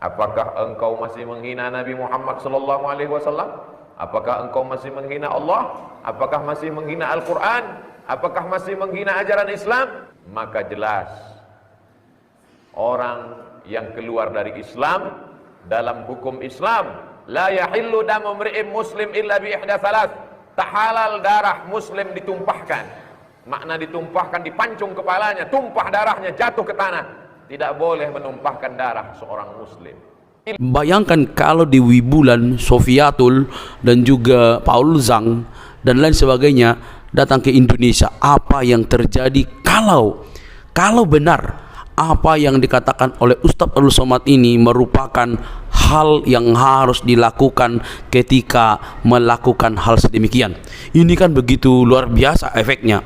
Apakah engkau masih menghina Nabi Muhammad sallallahu alaihi wasallam? Apakah engkau masih menghina Allah? Apakah masih menghina Al-Quran? Apakah masih menghina ajaran Islam? Maka jelas orang yang keluar dari Islam dalam hukum Islam, la yahillu damu mri'in muslim illa bi ihda thalath. Tak halal darah muslim ditumpahkan. Makna ditumpahkan, dipancung kepalanya, tumpah darahnya, jatuh ke tanah. Tidak boleh menumpahkan darah seorang muslim. Bayangkan kalau di Wibulan, Sofiatul, dan juga Paul Zhang dan lain sebagainya datang ke Indonesia, apa yang terjadi kalau benar apa yang dikatakan oleh Ustadz Abdul Somad ini merupakan hal yang harus dilakukan ketika melakukan hal sedemikian. Ini kan begitu luar biasa efeknya.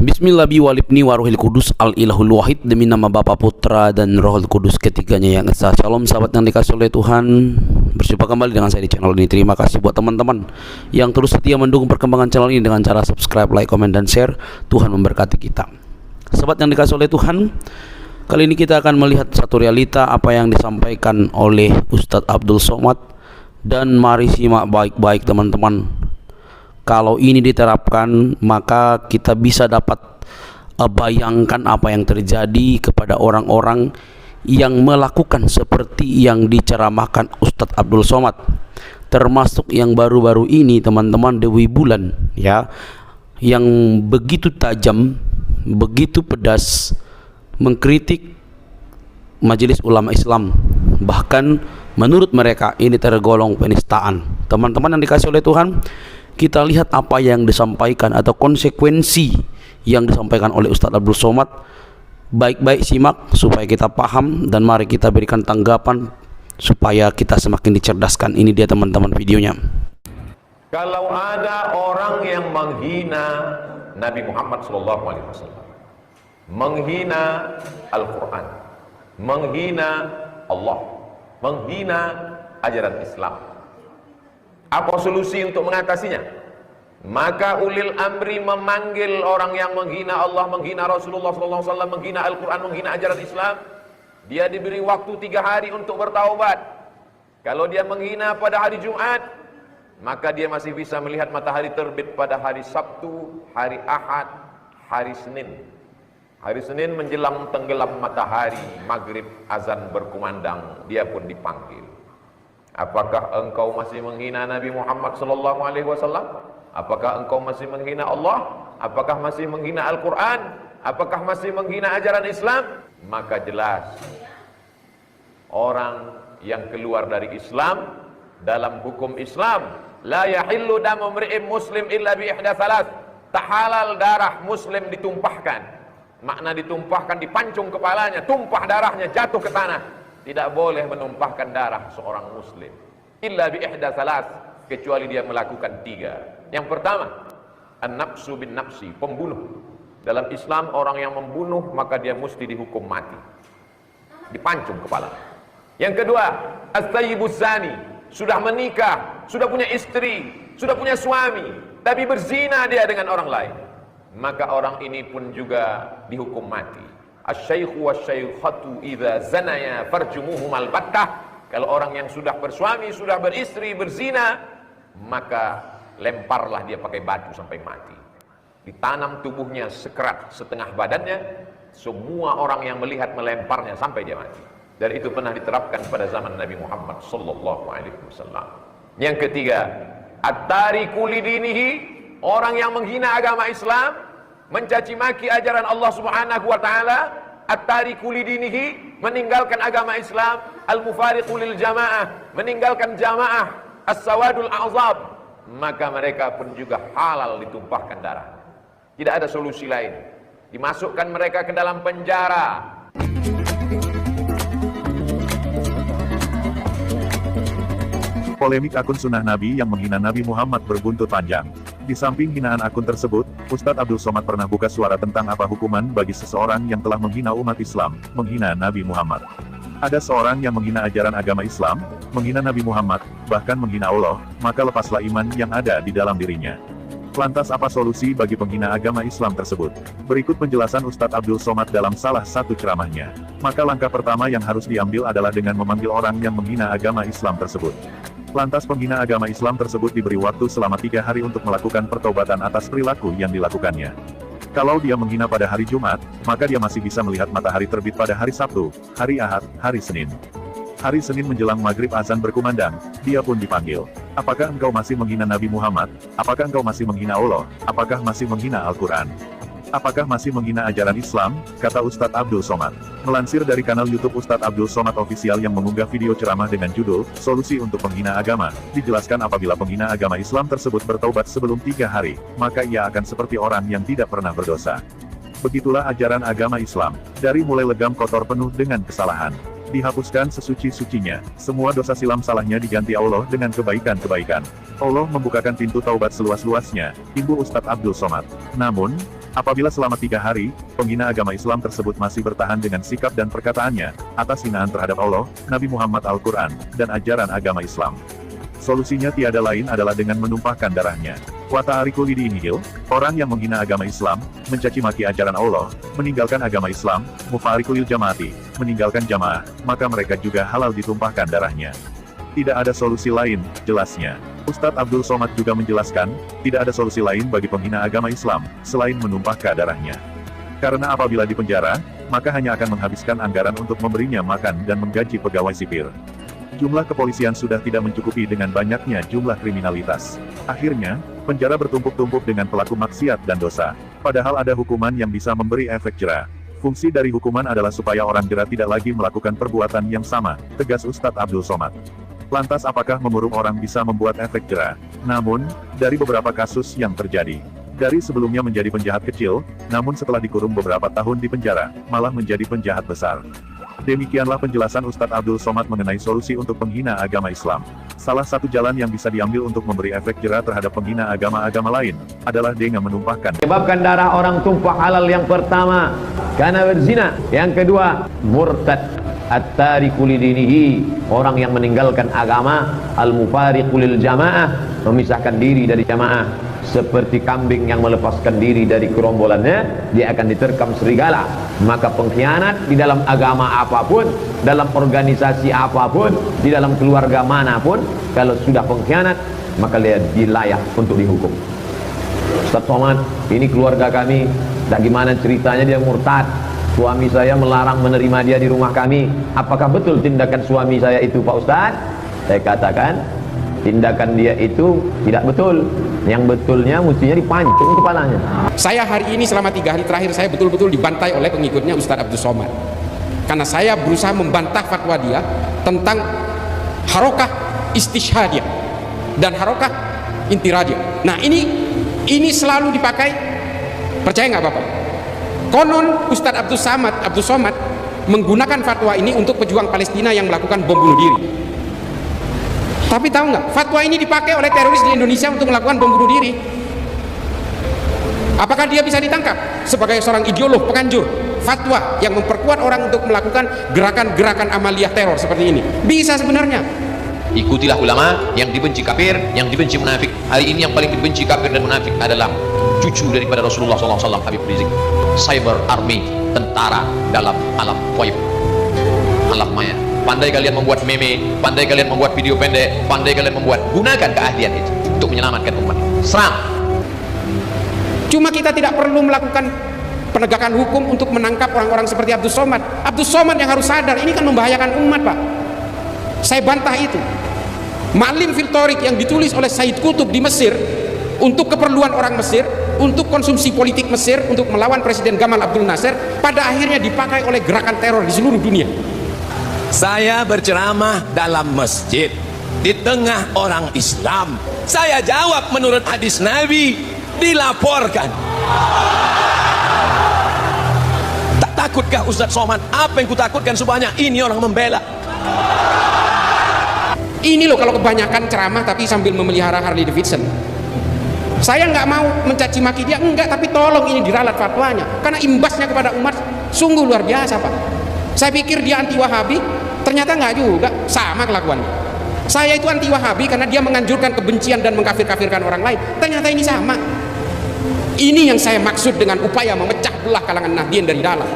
Bismillah biwalibni waruhil kudus al ilahul wahid, demi nama Bapa, Putra dan Rohul Kudus ketiganya yang esa. Shalom sahabat yang dikasih oleh Tuhan, berjumpa kembali dengan saya di channel ini. Terima kasih buat teman-teman yang terus setia mendukung perkembangan channel ini dengan cara subscribe, like, komen, dan share. Tuhan memberkati kita. Sahabat yang dikasih oleh Tuhan, kali ini kita akan melihat satu realita apa yang disampaikan oleh Ustadz Abdul Somad, dan mari simak baik-baik teman-teman. Kalau ini diterapkan, maka kita bisa dapat bayangkan apa yang terjadi kepada orang-orang yang melakukan seperti yang diceramahkan Ustadz Abdul Somad, termasuk yang baru-baru ini teman-teman, Dewi Bulan, ya, yang begitu tajam, begitu pedas mengkritik Majelis Ulama Islam. Bahkan menurut mereka ini tergolong penistaan. Teman-teman yang dikasih oleh Tuhan, kita lihat apa yang disampaikan atau konsekuensi yang disampaikan oleh Ustadz Abdul Somad. Baik-baik simak supaya kita paham, dan mari kita berikan tanggapan supaya kita semakin dicerdaskan. Ini dia teman-teman videonya. Kalau ada orang yang menghina Nabi Muhammad SAW, menghina Al-Quran, menghina Allah, menghina ajaran Islam, apa solusi untuk mengatasinya? Maka ulil amri memanggil orang yang menghina Allah, menghina Rasulullah SAW, menghina Al-Quran, menghina ajaran Islam. Dia diberi waktu 3 hari untuk bertaubat. Kalau dia menghina pada hari Jumat, maka dia masih bisa melihat matahari terbit pada hari Sabtu, hari Ahad, hari Senin. Hari Senin menjelang tenggelam matahari, maghrib azan berkumandang, dia pun dipanggil. Apakah engkau masih menghina Nabi Muhammad SAW? Apakah engkau masih menghina Allah? Apakah masih menghina Al-Quran? Apakah masih menghina ajaran Islam? Maka jelas orang yang keluar dari Islam dalam hukum Islam, la yahillu damu mri'in muslim illa bi ihda thalath. Tak halal darah muslim ditumpahkan. Makna ditumpahkan, dipancung kepalanya, tumpah darahnya, jatuh ke tanah. Tidak boleh menumpahkan darah seorang muslim illa bi ihda thalath, kecuali dia melakukan 3. Yang pertama, an-nafsu bin nafsi, pembunuh. Dalam Islam orang yang membunuh maka dia mesti dihukum mati, dipancung kepala. Yang kedua, as-sayyibuz zani, sudah menikah, sudah punya istri, sudah punya suami, tapi berzina dia dengan orang lain, maka orang ini pun juga dihukum mati. Asy-syaikhu wasy-syaikhatu idza zanaya farjumuhumal battah. Kalau orang yang sudah bersuami, sudah beristri, berzina, maka lemparlah dia pakai batu sampai mati. Ditanam tubuhnya sekerat setengah badannya, semua orang yang melihat melemparnya sampai dia mati. Dan itu pernah diterapkan pada zaman Nabi Muhammad sallallahu alaihi wasallam. Yang ketiga, at-tariku lidinihi, orang yang menghina agama Islam, mencaci maki ajaran Allah Subhanahu wa taala, at-tariku lidinihi, meninggalkan agama Islam, al-mufariqu lil jamaah, meninggalkan jamaah, as-sawadul a'zab, maka mereka pun juga halal ditumpahkan darah. Tidak ada solusi lain. Dimasukkan mereka ke dalam penjara. Polemik akun sunnah Nabi yang menghina Nabi Muhammad berbuntut panjang. Di samping hinaan akun tersebut, Ustadz Abdul Somad pernah buka suara tentang apa hukuman bagi seseorang yang telah menghina umat Islam, menghina Nabi Muhammad. Ada seorang yang menghina ajaran agama Islam, menghina Nabi Muhammad, bahkan menghina Allah, maka lepaslah iman yang ada di dalam dirinya. Lantas apa solusi bagi penghina agama Islam tersebut? Berikut penjelasan Ustadz Abdul Somad dalam salah satu ceramahnya. Maka langkah pertama yang harus diambil adalah dengan memanggil orang yang menghina agama Islam tersebut. Lantas penghina agama Islam tersebut diberi waktu selama 3 hari untuk melakukan pertobatan atas perilaku yang dilakukannya. Kalau dia menghina pada hari Jumat, maka dia masih bisa melihat matahari terbit pada hari Sabtu, hari Ahad, hari Senin. Hari Senin menjelang maghrib azan berkumandang, dia pun dipanggil. Apakah engkau masih menghina Nabi Muhammad? Apakah engkau masih menghina Allah? Apakah masih menghina Al-Quran? Apakah masih menghina ajaran Islam? Kata Ustadz Abdul Somad. Melansir dari kanal YouTube Ustadz Abdul Somad Official yang mengunggah video ceramah dengan judul, Solusi untuk Penghina Agama, dijelaskan apabila penghina agama Islam tersebut bertaubat sebelum 3 hari, maka ia akan seperti orang yang tidak pernah berdosa. Begitulah ajaran agama Islam, dari mulai legam kotor penuh dengan kesalahan. Dihapuskan sesuci-sucinya, semua dosa silam salahnya diganti Allah dengan kebaikan-kebaikan. Allah membukakan pintu taubat seluas-luasnya, imbu Ustadz Abdul Somad. Namun, apabila selama 3 hari, penghina agama Islam tersebut masih bertahan dengan sikap dan perkataannya, atas hinaan terhadap Allah, Nabi Muhammad Al-Quran, dan ajaran agama Islam, solusinya tiada lain adalah dengan menumpahkan darahnya. Wa ta'ariku lidinihil, orang yang menghina agama Islam, mencaci maki ajaran Allah, meninggalkan agama Islam, mufarikulil jamaati, meninggalkan jamaah, maka mereka juga halal ditumpahkan darahnya. Tidak ada solusi lain, jelasnya. Ustadz Abdul Somad juga menjelaskan, tidak ada solusi lain bagi penghina agama Islam, selain menumpahkan darahnya. Karena apabila dipenjara, maka hanya akan menghabiskan anggaran untuk memberinya makan dan menggaji pegawai sipil. Jumlah kepolisian sudah tidak mencukupi dengan banyaknya jumlah kriminalitas. Akhirnya, penjara bertumpuk-tumpuk dengan pelaku maksiat dan dosa. Padahal ada hukuman yang bisa memberi efek jera. Fungsi dari hukuman adalah supaya orang jera tidak lagi melakukan perbuatan yang sama, tegas Ustadz Abdul Somad. Lantas apakah memurung orang bisa membuat efek jera? Namun, dari beberapa kasus yang terjadi, dari sebelumnya menjadi penjahat kecil, namun setelah dikurung beberapa tahun di penjara, malah menjadi penjahat besar. Demikianlah penjelasan Ustadz Abdul Somad mengenai solusi untuk penghina agama Islam. Salah satu jalan yang bisa diambil untuk memberi efek jera terhadap penghina agama-agama lain, adalah dengan menumpahkan. Menyebabkan darah orang tumpah halal yang pertama, karena berzina. Yang kedua, murtad. At-tariku lidinihi, orang yang meninggalkan agama. Al-mufariqu lil jamaah, memisahkan diri dari jamaah. Seperti kambing yang melepaskan diri dari gerombolannya, dia akan diterkam serigala. Maka pengkhianat di dalam agama apapun, dalam organisasi apapun, di dalam keluarga manapun, kalau sudah pengkhianat, maka dia layak untuk dihukum. Ustadz Somad, ini keluarga kami, dan gimana ceritanya dia murtad. Suami saya melarang menerima dia di rumah kami. Apakah betul tindakan suami saya itu, Pak Ustadz? Saya katakan, tindakan dia itu tidak betul. Yang betulnya mestinya dipancung kepalanya. Saya hari ini selama 3 hari terakhir saya betul-betul dibantai oleh pengikutnya Ustadz Abdul Somad. Karena saya berusaha membantah fatwa dia tentang harokah istishhadiyah dan harokah intiradiyah. Nah ini selalu dipakai, percaya nggak Bapak? Konon Ustadz Abdul Somad menggunakan fatwa ini untuk pejuang Palestina yang melakukan bom bunuh diri. Tapi tahu nggak, fatwa ini dipakai oleh teroris di Indonesia untuk melakukan bom bunuh diri. Apakah dia bisa ditangkap sebagai seorang ideolog penganjur fatwa yang memperkuat orang untuk melakukan gerakan-gerakan amaliyah teror seperti ini? Bisa sebenarnya. Ikutilah ulama yang dibenci kafir, yang dibenci munafik. Hari ini yang paling dibenci kafir dan munafik adalah cucu daripada Rasulullah SAW, Habib Rizik. Cyber army, tentara dalam alam gaib, alam maya. Pandai kalian membuat meme, pandai kalian membuat video pendek, pandai kalian membuat, gunakan keahlian itu untuk menyelamatkan umat. Serang. Cuma kita tidak perlu melakukan penegakan hukum untuk menangkap orang-orang seperti Abdul Somad. Abdul Somad yang harus sadar, ini kan membahayakan umat, Pak. Saya bantah itu. Ma'lim fil Thariq yang ditulis oleh Said Qutb di Mesir untuk keperluan orang Mesir, untuk konsumsi politik Mesir, untuk melawan Presiden Gamal Abdul Nasser, pada akhirnya dipakai oleh gerakan teror di seluruh dunia. Saya berceramah dalam masjid di tengah orang Islam. Saya jawab menurut hadis Nabi, dilaporkan. Tak takutkah Ustadz Somad? Apa yang kutakutkan sebanyak ini orang membela? Ini loh kalau kebanyakan ceramah tapi sambil memelihara Harley Davidson. Saya nggak mau mencaci maki dia, enggak, tapi tolong ini diralat fatwanya, karena imbasnya kepada umat sungguh luar biasa, Pak. Saya pikir dia anti Wahabi, ternyata nggak juga, sama kelakuannya. Saya itu anti Wahabi karena dia menganjurkan kebencian dan mengkafir-kafirkan orang lain, ternyata ini sama. Ini yang saya maksud dengan upaya memecah belah kalangan Nahdliyin dari dalam.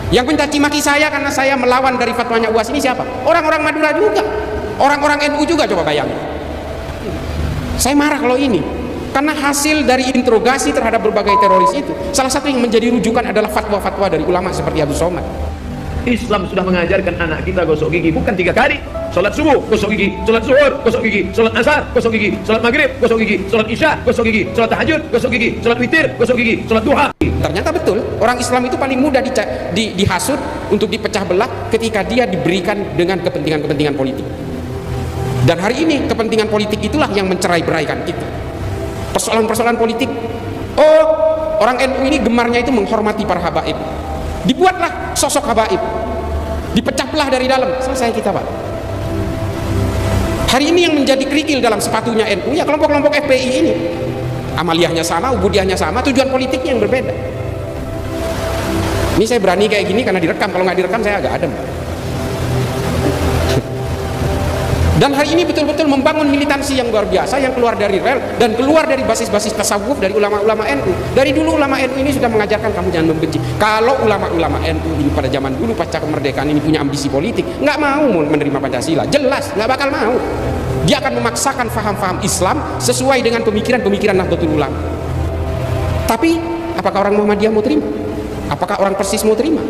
Yang mencaci maki saya karena saya melawan dari fatwanya UAS ini siapa? Orang-orang Madura juga, orang-orang NU juga, coba bayangin. Saya marah kalau ini, karena hasil dari interogasi terhadap berbagai teroris itu, salah satu yang menjadi rujukan adalah fatwa-fatwa dari ulama seperti Abdul Somad. Islam sudah mengajarkan anak kita gosok gigi bukan 3 kali. Sholat subuh, gosok gigi. Sholat zuhur, gosok gigi. Sholat asar, gosok gigi. Sholat maghrib, gosok gigi. Sholat isya, gosok gigi. Sholat tahajud, gosok gigi. Sholat witir, gosok gigi. Sholat duha. Ternyata betul, orang Islam itu paling mudah dihasut untuk dipecah belah ketika dia diberikan dengan kepentingan-kepentingan politik. Dan hari ini kepentingan politik itulah yang mencerai-beraikan kita. Persoalan-persoalan politik. Oh, orang NU ini gemarnya itu menghormati para habaib. Dibuatlah sosok habaib, dipecah belah dari dalam, selesai kita, Pak. Hari ini yang menjadi kerikil dalam sepatunya NU ya kelompok-kelompok FPI ini. Amaliyahnya sama, ubudiahnya sama, tujuan politiknya yang berbeda. Ini saya berani kayak gini karena direkam, kalau nggak direkam saya agak adem. Dan hari ini betul-betul membangun militansi yang luar biasa, yang keluar dari rel dan keluar dari basis-basis tasawuf dari ulama-ulama NU. Dari dulu ulama NU ini sudah mengajarkan kamu jangan membenci. Kalau ulama-ulama NU ini pada zaman dulu pasca kemerdekaan ini punya ambisi politik, nggak mau menerima Pancasila, jelas nggak bakal mau. Dia akan memaksakan faham-faham Islam sesuai dengan pemikiran-pemikiran Nahdlatul Ulama. Tapi apakah orang Muhammadiyah mau terima? Apakah orang Persis mau terima?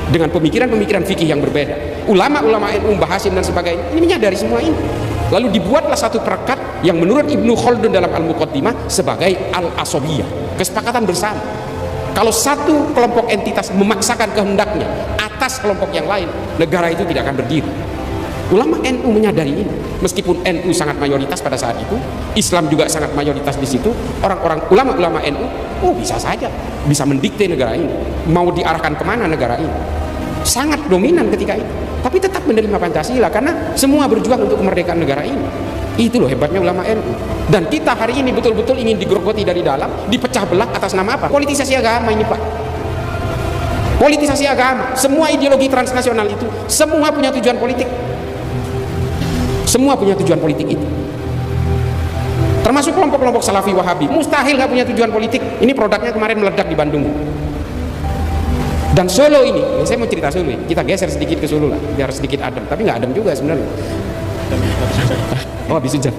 Dengan pemikiran-pemikiran fikih yang berbeda. Ulama-ulama NU, Mbah Hasyim dan sebagainya ini menyadari semua ini. Lalu dibuatlah satu perekat yang menurut Ibnu Khaldun dalam Al-Muqaddimah sebagai al-asobiyah, kesepakatan bersama. Kalau satu kelompok entitas memaksakan kehendaknya atas kelompok yang lain, negara itu tidak akan berdiri. Ulama NU menyadari ini. Meskipun NU sangat mayoritas pada saat itu, Islam juga sangat mayoritas di situ, orang-orang ulama-ulama NU, bisa saja bisa mendikte negara ini, mau diarahkan kemana negara ini. Sangat dominan ketika itu, tapi tetap menerima Pancasila karena semua berjuang untuk kemerdekaan negara ini. Itu loh hebatnya ulama NU. Dan kita hari ini betul-betul ingin digerogoti dari dalam, dipecah belah atas nama apa? Politisasi agama ini, Pak. Politisasi agama, semua ideologi transnasional itu semua punya tujuan politik. Semua punya tujuan politik itu. Termasuk kelompok-kelompok Salafi Wahabi, mustahil nggak punya tujuan politik. Ini produknya kemarin meledak di Bandung. Dan Solo ini saya mau cerita Solo, kita geser sedikit ke Solo lah, biar sedikit adem, tapi nggak adem juga sebenarnya. Oh, habis hujan.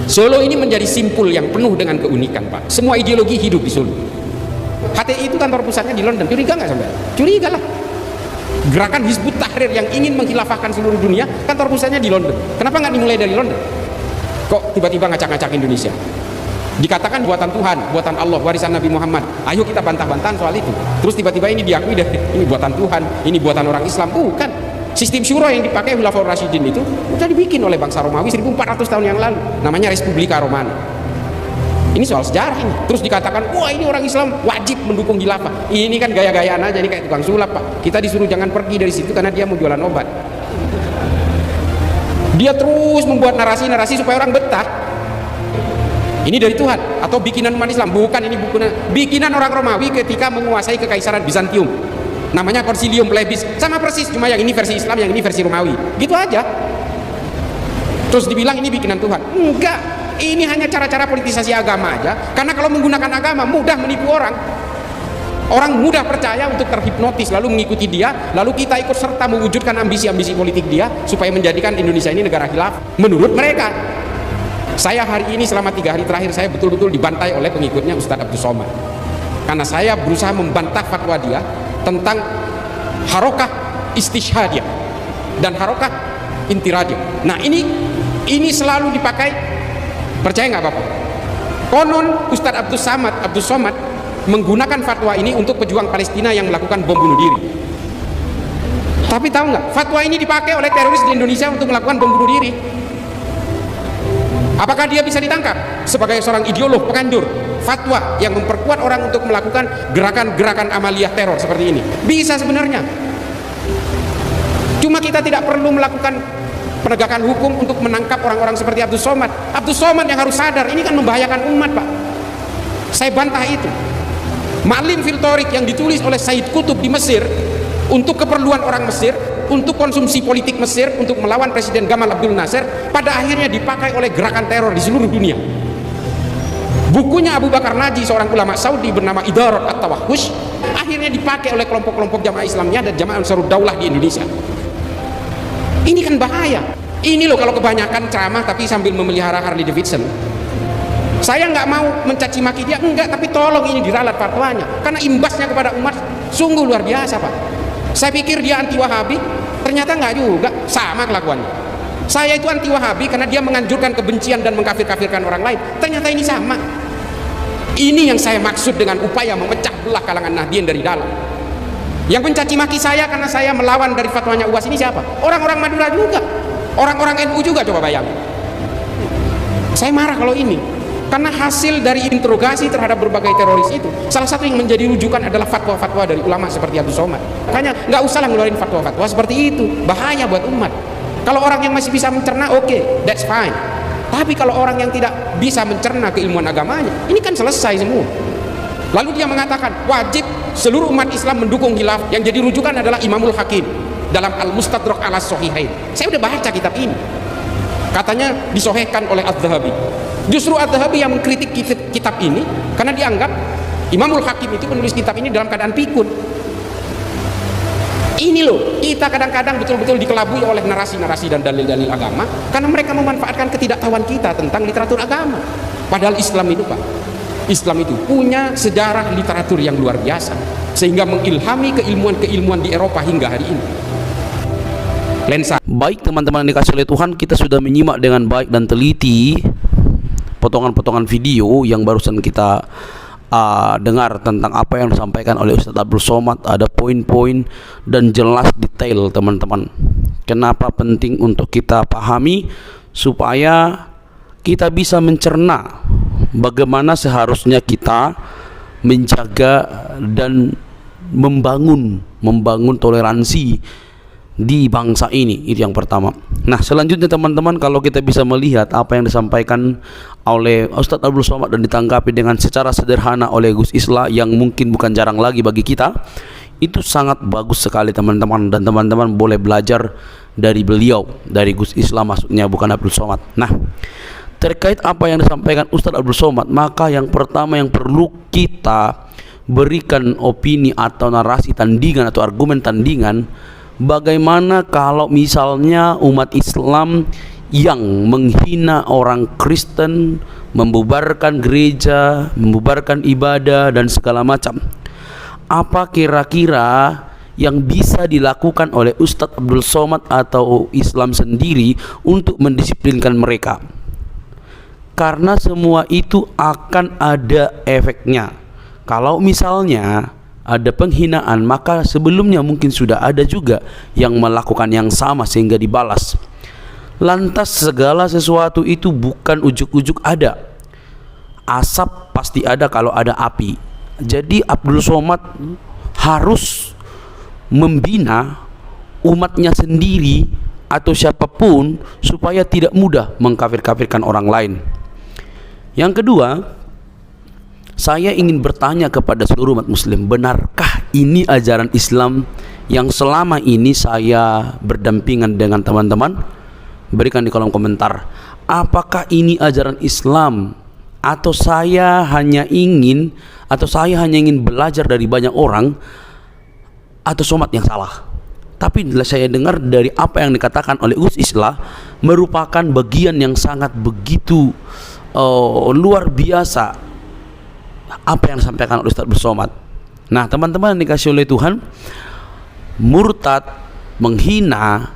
Solo ini menjadi simpul yang penuh dengan keunikan, Pak. Semua ideologi hidup di Solo. HTI itu kantor pusatnya di London, curiga nggak sampai? Curiga lah. Gerakan Hizbut Tahrir yang ingin menghilafahkan seluruh dunia, kantor pusatnya di London. Kenapa nggak dimulai dari London? Kok tiba-tiba ngacak-ngacak Indonesia? Dikatakan buatan Tuhan, buatan Allah, warisan Nabi Muhammad. Ayo kita bantah-bantahan soal itu. Terus tiba-tiba ini diakui dari ini buatan Tuhan, ini buatan orang Islam. Bukan. Sistem syura yang dipakai Khulafaur Rasyidin itu sudah dibikin oleh bangsa Romawi 1400 tahun yang lalu. Namanya Respublika Romana. Ini soal sejarah ini. Terus dikatakan, wah ini orang Islam wajib mendukung khilafah. Ini kan gaya-gayaan aja, ini kayak tukang sulap, Pak. Kita disuruh jangan pergi dari situ karena dia mau jualan obat. Dia terus membuat narasi-narasi supaya orang betah. Ini dari Tuhan atau bikinan umat Islam? Bukan, ini bikinan orang Romawi ketika menguasai kekaisaran Bizantium. Namanya Concilium Plebis. Sama persis, cuma yang ini versi Islam, yang ini versi Romawi. Gitu aja. Terus dibilang ini bikinan Tuhan. Enggak, ini hanya cara-cara politisasi agama aja. Karena kalau menggunakan agama mudah menipu orang. Orang mudah percaya untuk terhipnotis lalu mengikuti dia, lalu kita ikut serta mewujudkan ambisi-ambisi politik dia supaya menjadikan Indonesia ini negara khilaf menurut mereka. Saya hari ini selama 3 hari terakhir saya betul-betul dibantai oleh pengikutnya Ustadz Abdul Somad karena saya berusaha membantah fatwa dia tentang harokah istishhadiyah dan harokah intiradiyah. Nah ini selalu dipakai, percaya nggak Bapak? Konon Ustadz Abdul Somad menggunakan fatwa ini untuk pejuang Palestina yang melakukan bom bunuh diri. Tapi tahu nggak, fatwa ini dipakai oleh teroris di Indonesia untuk melakukan bom bunuh diri. Apakah dia bisa ditangkap sebagai seorang ideolog pengandur fatwa yang memperkuat orang untuk melakukan gerakan-gerakan amaliyah teror seperti ini? Bisa sebenarnya. Cuma kita tidak perlu melakukan penegakan hukum untuk menangkap orang-orang seperti Abdul Somad. Abdul Somad yang harus sadar ini kan membahayakan umat, Pak. Saya bantah itu. Ma'lim fil Thoriq yang ditulis oleh Said Qutb di Mesir untuk keperluan orang Mesir, untuk konsumsi politik Mesir, untuk melawan Presiden Gamal Abdul Nasser, pada akhirnya dipakai oleh gerakan teror di seluruh dunia. Bukunya Abu Bakar Naji, seorang ulama Saudi bernama Idarat At-Tawahhush, akhirnya dipakai oleh kelompok-kelompok jamaah Islamiyah dan jamaah Ansarud Daulah di Indonesia. Ini kan bahaya. Ini loh kalau kebanyakan ceramah tapi sambil memelihara Harley Davidson. Saya nggak mau mencaci maki dia, enggak, tapi tolong ini diralat fatwanya, karena imbasnya kepada umat sungguh luar biasa, Pak. Saya pikir dia anti Wahabi, ternyata nggak juga, sama kelakuannya. Saya itu anti Wahabi karena dia menganjurkan kebencian dan mengkafir-kafirkan orang lain, ternyata ini sama. Ini yang saya maksud dengan upaya memecah belah kalangan Nahdliyin dari dalam. Yang mencaci maki saya karena saya melawan dari fatwanya UAS ini siapa? Orang-orang Madura juga, orang-orang NU juga, coba bayangin. Saya marah kalau ini, karena hasil dari interogasi terhadap berbagai teroris itu, salah satu yang menjadi rujukan adalah fatwa-fatwa dari ulama seperti Abdul Somad. Makanya nggak usahlah ngeluarin fatwa-fatwa seperti itu, bahaya buat umat. Kalau orang yang masih bisa mencerna, oke, that's fine. Tapi kalau orang yang tidak bisa mencerna keilmuan agamanya, ini kan selesai semua. Lalu dia mengatakan wajib seluruh umat Islam mendukung khilaf. Yang jadi rujukan adalah Imamul Hakim dalam Al-Mustadrak ala Sahihain. Saya udah baca kitab ini, katanya disohehkan oleh Az-Zahabi. Justru Az-Zahabi yang mengkritik kitab ini karena dianggap Imamul Hakim itu menulis kitab ini dalam keadaan pikun. Ini loh, kita kadang-kadang betul-betul dikelabui oleh narasi-narasi dan dalil-dalil agama karena mereka memanfaatkan ketidaktahuan kita tentang literatur agama. Padahal Islam itu, Pak, Islam itu punya sejarah literatur yang luar biasa sehingga mengilhami keilmuan-keilmuan di Eropa hingga hari ini. Lensa. Baik teman-teman yang dikasih oleh Tuhan, kita sudah menyimak dengan baik dan teliti potongan-potongan video yang barusan kita dengar tentang apa yang disampaikan oleh Ustadz Abdul Somad. Ada poin-poin dan jelas detail teman-teman. Kenapa penting untuk kita pahami supaya kita bisa mencerna bagaimana seharusnya kita menjaga dan membangun toleransi di bangsa ini. Itu yang pertama. Nah, selanjutnya teman-teman, kalau kita bisa melihat apa yang disampaikan oleh Ustadz Abdul Somad dan ditanggapi dengan secara sederhana oleh Gus Islah yang mungkin bukan jarang lagi bagi kita, itu sangat bagus sekali teman-teman, dan teman-teman boleh belajar dari beliau, dari Gus Islah maksudnya, bukan Abdul Somad. Nah, terkait apa yang disampaikan Ustadz Abdul Somad, maka yang pertama yang perlu kita berikan opini atau narasi tandingan atau argumen tandingan, bagaimana kalau misalnya umat Islam yang menghina orang Kristen, membubarkan gereja, membubarkan ibadah dan segala macam, apa kira-kira yang bisa dilakukan oleh Ustadz Abdul Somad atau Islam sendiri untuk mendisiplinkan mereka? Karena semua itu akan ada efeknya. Kalau misalnya ada penghinaan, maka sebelumnya mungkin sudah ada juga yang melakukan yang sama sehingga dibalas. Lantas segala sesuatu itu bukan ujuk-ujuk ada. Asap pasti ada kalau ada api. Jadi Abdul Somad harus membina umatnya sendiri atau siapapun supaya tidak mudah mengkafir-kafirkan orang lain. Yang kedua, saya ingin bertanya kepada seluruh umat muslim, benarkah ini ajaran Islam yang selama ini saya berdampingan dengan teman-teman? Berikan di kolom komentar. Apakah ini ajaran Islam atau saya hanya ingin belajar dari banyak orang, atau Somad yang salah? Tapi saya dengar dari apa yang dikatakan oleh Gus Islah merupakan bagian yang sangat begitu luar biasa apa yang disampaikan oleh Ustadz Abdul Somad. Nah teman-teman yang dikasih oleh Tuhan, murtad, menghina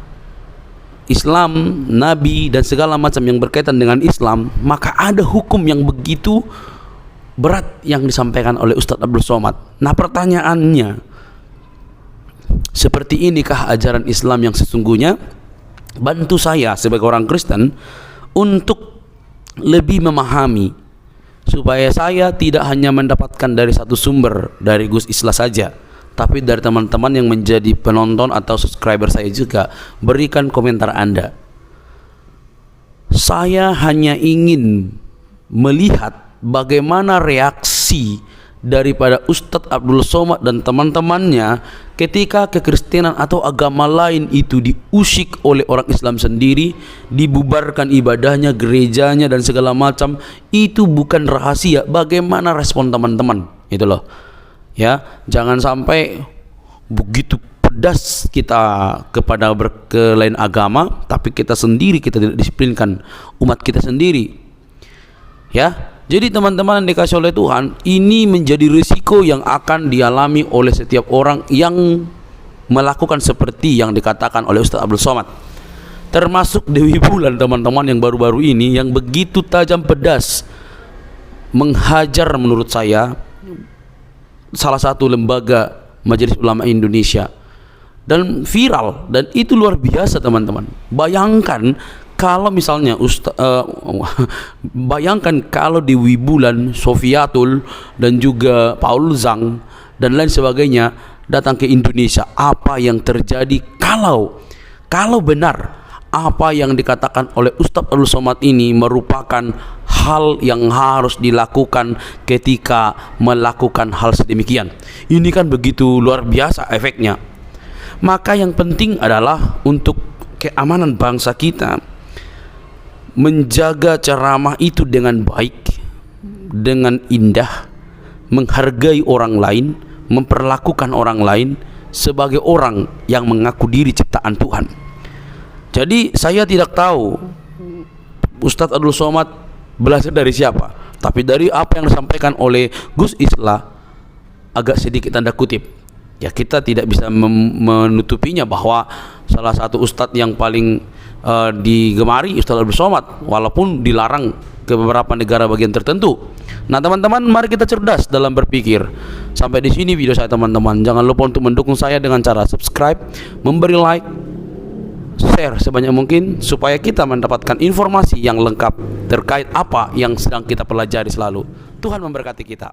Islam, Nabi dan segala macam yang berkaitan dengan Islam, maka ada hukum yang begitu berat yang disampaikan oleh Ustadz Abdul Somad. Nah pertanyaannya, seperti inikah ajaran Islam yang sesungguhnya? Bantu saya sebagai orang Kristen untuk lebih memahami, supaya saya tidak hanya mendapatkan dari satu sumber, dari Gus Islah saja, tapi dari teman-teman yang menjadi penonton atau subscriber saya juga. Berikan komentar Anda. Saya hanya ingin melihat bagaimana reaksi daripada Ustadz Abdul Somad dan teman-temannya ketika kekristenan atau agama lain itu diusik oleh orang Islam sendiri, dibubarkan ibadahnya, gerejanya dan segala macam. Itu bukan rahasia. Bagaimana respon teman-teman? Itu loh ya, jangan sampai begitu pedas kita kepada ke lain agama, tapi kita sendiri kita tidak disiplinkan umat kita sendiri ya. Jadi teman-teman yang dikasih oleh Tuhan, ini menjadi risiko yang akan dialami oleh setiap orang yang melakukan seperti yang dikatakan oleh Ustadz Abdul Somad. Termasuk Dewi Bulan teman-teman yang baru-baru ini, yang begitu tajam pedas menghajar menurut saya salah satu lembaga Majelis Ulama Indonesia. Dan viral, dan itu luar biasa teman-teman. Bayangkan kalau misalnya bayangkan kalau Dewi Bulan, Sofiatul dan juga Paul Zhang dan lain sebagainya datang ke Indonesia, apa yang terjadi kalau benar apa yang dikatakan oleh Ustadz Abdul Somad ini merupakan hal yang harus dilakukan ketika melakukan hal sedemikian. Ini kan begitu luar biasa efeknya. Maka yang penting adalah untuk keamanan bangsa kita, menjaga ceramah itu dengan baik, dengan indah, menghargai orang lain, memperlakukan orang lain sebagai orang yang mengaku diri ciptaan Tuhan. Jadi saya tidak tahu Ustadz Abdul Somad belajar dari siapa, tapi dari apa yang disampaikan oleh Gus Islah agak sedikit tanda kutip. Ya, kita tidak bisa menutupinya bahwa salah satu ustadz yang paling digemari Ustadz Abdul Somad, walaupun dilarang ke beberapa negara bagian tertentu. Nah teman-teman, mari kita cerdas dalam berpikir. Sampai di sini video saya teman-teman. Jangan lupa untuk mendukung saya dengan cara subscribe, memberi like, share sebanyak mungkin supaya kita mendapatkan informasi yang lengkap terkait apa yang sedang kita pelajari selalu. Tuhan memberkati kita.